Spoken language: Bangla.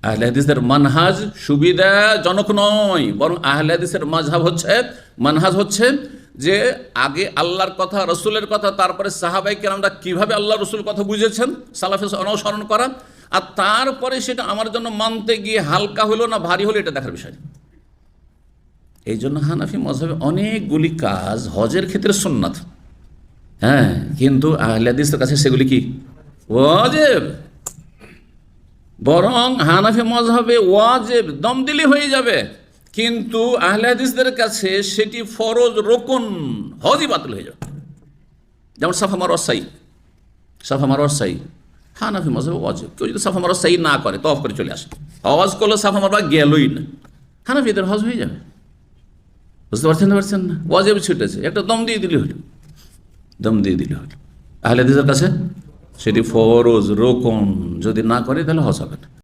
আহলে হাদিসের মানহাজ সুবিধাজনক নয়, বরং আহলে হাদিসের মাযহাব হচ্ছে, মানহাজ হচ্ছে যে আগে আল্লাহর কথা, রসুলের কথা, তারপরে সাহাবায়ে কেরামরা কীভাবে আল্লাহ রসুল কথা বুঝেছেন, সালাফে অনুসরণ করা, আর তারপরে সেটা আমার জন্য মানতে গিয়ে হালকা হলো না ভারী হলো এটা দেখার বিষয়। এই জন্য হানাফি মাযহাবে অনেকগুলি কাজ হজের ক্ষেত্রে সুন্নাত, হ্যাঁ, কিন্তু আহলে হাদিসের কাছে সেগুলি কি ওয়াজিব। বরং হানাফি মাযহাবে ওয়াজিব দম দিলে হয়ে যাবে, কিন্তু আহলে হাদিসদের কাছে সেটি ফরজ, রোকন, হজই বাতিল হয়ে যাবে। যেমন সাফা মারওয়া সাই, সাফা মারওয়া সাই হানাফি মাযহাবে ওয়াজিব। কেউ যদি সাফা মারওয়া সাই না করে, তওয়াফ করে চলে আসে, হজ করলো, সাফা মারওয়া গেলই না, হানাফিদের হজ হয়ে যাবে। বুঝতে পারছেন না? ওয়াজিব ছুটেছে, একটা দম দিয়ে দিলে হলো, দম দিয়ে দিলে হলো। আহলে হাদিসের কাছে সেটি ফরজ, রোকন, যদি না করে তাহলে হজ হবে না।